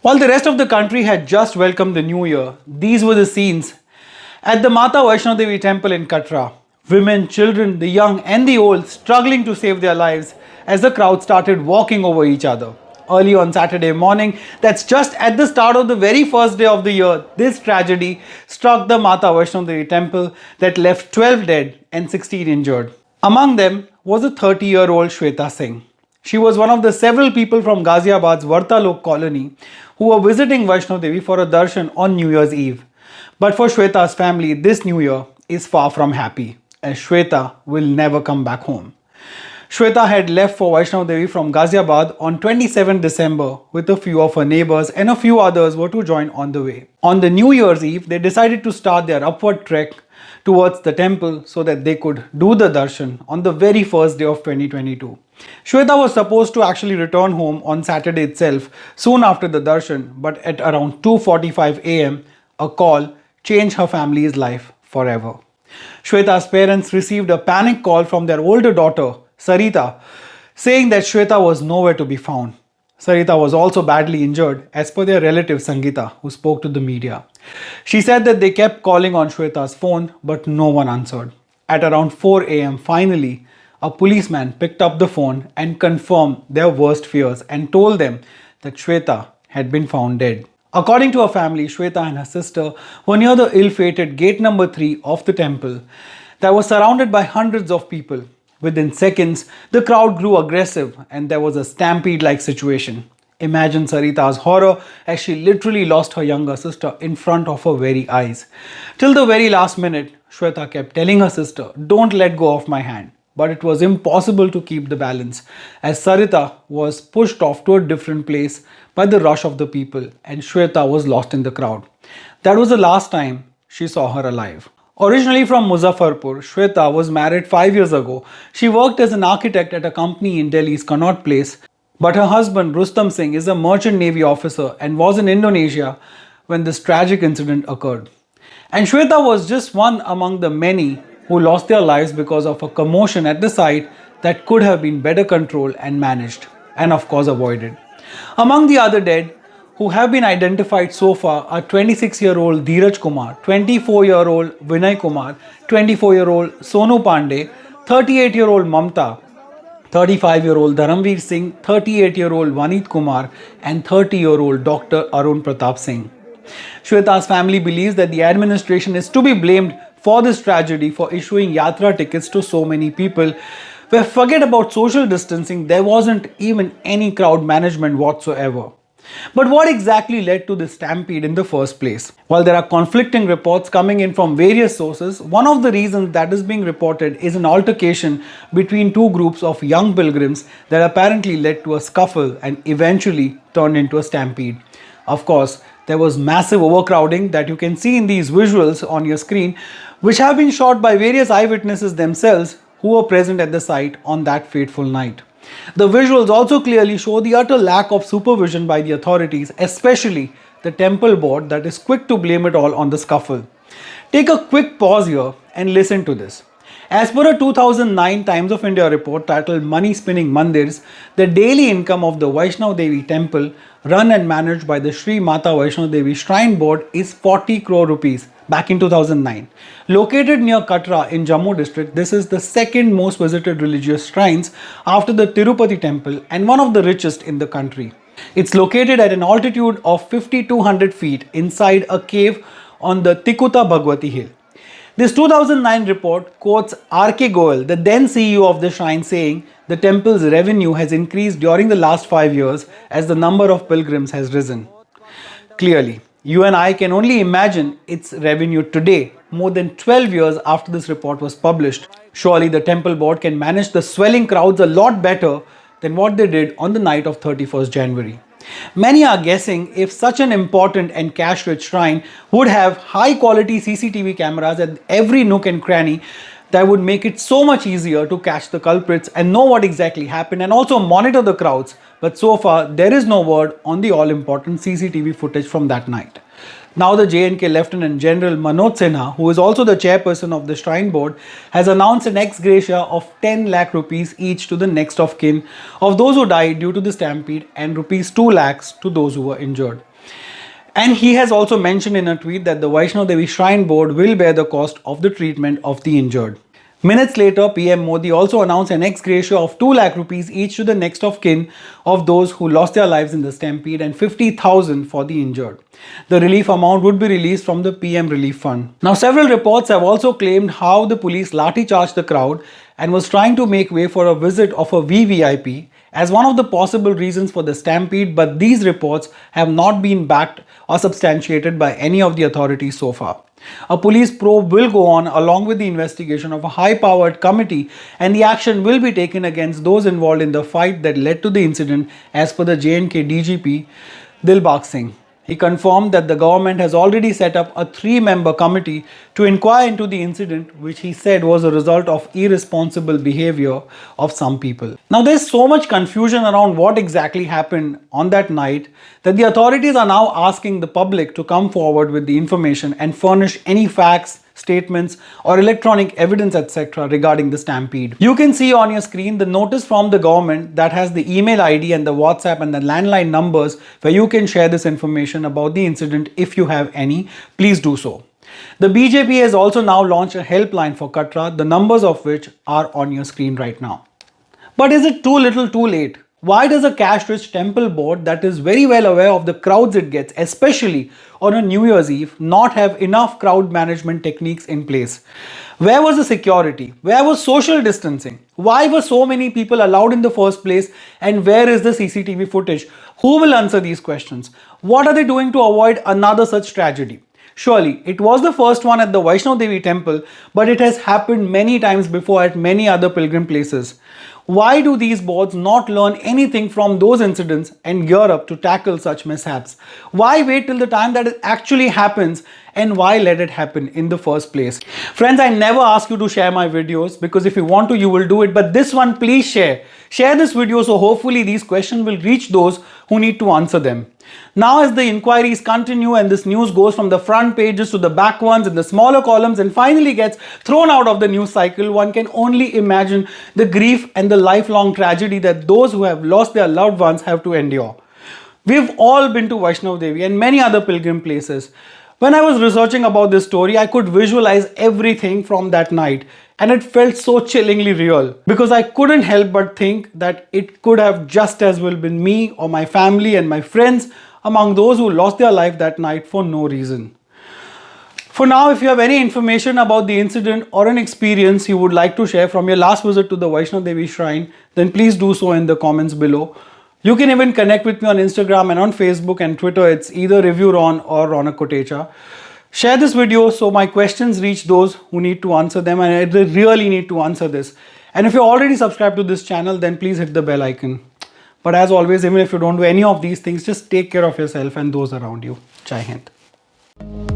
While the rest of the country had just welcomed the new year, these were the scenes at the Mata Vaishno Devi Temple in Katra. Women, children, the young and the old struggling to save their lives as the crowd started walking over each other. Early on Saturday morning, that's just at the start of the very first day of the year, this tragedy struck the Mata Vaishno Devi Temple that left 12 dead and 16 injured. Among them was a 30-year-old Shweta Singh. She was one of the several people from Ghaziabad's Vartalok colony who were visiting Vaishno Devi for a darshan on New Year's Eve. But for Shweta's family, this new year is far from happy, as Shweta will never come back home. Shweta had left for Vaishno Devi from Ghaziabad on 27 December with a few of her neighbors, and a few others were to join on the way. On the New Year's Eve, they decided to start their upward trek towards the temple so that they could do the darshan on the very first day of 2022. Shweta was supposed to actually return home on Saturday itself, soon after the darshan, but at around 2:45 am, a call changed her family's life forever. Shweta's parents received a panic call from their older daughter, Sarita, saying that Shweta was nowhere to be found. Sarita was also badly injured, as per their relative Sangeeta, who spoke to the media. She said that they kept calling on Shweta's phone, but no one answered. At around 4 am, finally, a policeman picked up the phone and confirmed their worst fears and told them that Shweta had been found dead. According to her family, Shweta and her sister were near the ill-fated gate number 3 of the temple that was surrounded by hundreds of people. Within seconds, the crowd grew aggressive and there was a stampede-like situation. Imagine Sarita's horror as she literally lost her younger sister in front of her very eyes. Till the very last minute, Shweta kept telling her sister, "Don't let go of my hand." But it was impossible to keep the balance as Sarita was pushed off to a different place by the rush of the people and Shweta was lost in the crowd. That was the last time she saw her alive. Originally from Muzaffarpur, Shweta was married 5 years ago. She worked as an architect at a company in Delhi's Connaught Place, but her husband Rustam Singh is a merchant navy officer and was in Indonesia when this tragic incident occurred. And Shweta was just one among the many who lost their lives because of a commotion at the site that could have been better controlled and managed, and of course avoided. Among the other dead who have been identified so far are 26-year-old Dheeraj Kumar, 24-year-old Vinay Kumar, 24-year-old Sonu Pandey, 38-year-old Mamta, 35-year-old Dharamveer Singh, 38-year-old Vaneet Kumar, and 30-year-old Dr. Arun Pratap Singh. Shweta's family believes that the administration is to be blamed for this tragedy for issuing yatra tickets to so many people, where forget about social distancing, there wasn't even any crowd management whatsoever. But what exactly led to this stampede in the first place? While there are conflicting reports coming in from various sources, one of the reasons that is being reported is an altercation between two groups of young pilgrims that apparently led to a scuffle and eventually turned into a stampede. Of course, there was massive overcrowding that you can see in these visuals on your screen, which have been shot by various eyewitnesses themselves who were present at the site on that fateful night. The visuals also clearly show the utter lack of supervision by the authorities, especially the temple board that is quick to blame it all on the scuffle. Take a quick pause here and listen to this. As per a 2009 Times of India report titled Money Spinning Mandirs, the daily income of the Vaishno Devi Temple, run and managed by the Sri Mata Vaishno Devi Shrine Board, is 40 crore rupees back in 2009. Located near Katra in Jammu district, this is the second most visited religious shrines after the Tirupati temple and one of the richest in the country. It's located at an altitude of 5,200 feet inside a cave on the Tikuta Bhagwati hill. This 2009 report quotes R.K. Goel, the then CEO of the shrine, saying the temple's revenue has increased during the last 5 years as the number of pilgrims has risen. Clearly, you and I can only imagine its revenue today, more than 12 years after this report was published. Surely the temple board can manage the swelling crowds a lot better than what they did on the night of 31st January. Many are guessing if such an important and cash-rich shrine would have high-quality CCTV cameras at every nook and cranny, that would make it so much easier to catch the culprits and know what exactly happened and also monitor the crowds. But so far, there is no word on the all-important CCTV footage from that night. Now the J&K Lieutenant General Manoj Sinha, who is also the chairperson of the Shrine Board, has announced an ex gratia of 10 lakh rupees each to the next of kin of those who died due to the stampede and rupees 2 lakhs to those who were injured. And he has also mentioned in a tweet that the Vaishno Devi Shrine Board will bear the cost of the treatment of the injured. Minutes later, PM Modi also announced an ex gratia of 2 lakh rupees each to the next of kin of those who lost their lives in the stampede and 50,000 for the injured. The relief amount would be released from the PM Relief Fund. Now, several reports have also claimed how the police lathicharged the crowd and was trying to make way for a visit of a VVIP as one of the possible reasons for the stampede, but these reports have not been backed or substantiated by any of the authorities so far. A police probe will go on along with the investigation of a high-powered committee, and the action will be taken against those involved in the fight that led to the incident, as per the J&K DGP Dilbag Singh. He confirmed that the government has already set up a 3-member committee to inquire into the incident, which he said was a result of irresponsible behavior of some people. Now, there's so much confusion around what exactly happened on that night that the authorities are now asking the public to come forward with the information and furnish any facts, statements or electronic evidence etc. regarding the stampede. You can see on your screen the notice from the government that has the email ID and the WhatsApp and the landline numbers where you can share this information about the incident if you have any. Please do so. The BJP has also now launched a helpline for Katra, the numbers of which are on your screen right now. But is it too little too late? Why does a cash-rich temple board that is very well aware of the crowds it gets, especially on a New Year's Eve, not have enough crowd management techniques in place? Where was the security? Where was social distancing? Why were so many people allowed in the first place? And where is the CCTV footage? Who will answer these questions? What are they doing to avoid another such tragedy? Surely, it was the first one at the Vaishno Devi Temple, but it has happened many times before at many other pilgrim places. Why do these boards not learn anything from those incidents and gear up to tackle such mishaps? Why wait till the time that it actually happens, and why let it happen in the first place? Friends, I never ask you to share my videos because if you want to, you will do it. But this one, please share. Share this video so hopefully these questions will reach those who need to answer them. Now, as the inquiries continue and this news goes from the front pages to the back ones and the smaller columns and finally gets thrown out of the news cycle, one can only imagine the grief and the lifelong tragedy that those who have lost their loved ones have to endure. We've all been to Vaishno Devi and many other pilgrim places. When I was researching about this story, I could visualize everything from that night, and it felt so chillingly real because I couldn't help but think that it could have just as well been me or my family and my friends among those who lost their life that night for no reason. For now, if you have any information about the incident or an experience you would like to share from your last visit to the Vaishno Devi Shrine, then please do so in the comments below. You can even connect with me on Instagram and on Facebook and Twitter. It's either ReviewRon or Ronak Kotecha. Share this video so my questions reach those who need to answer them, and they really need to answer this. And if you're already subscribed to this channel, then please hit the bell icon. But as always, even if you don't do any of these things, just take care of yourself and those around you. Jai Hind.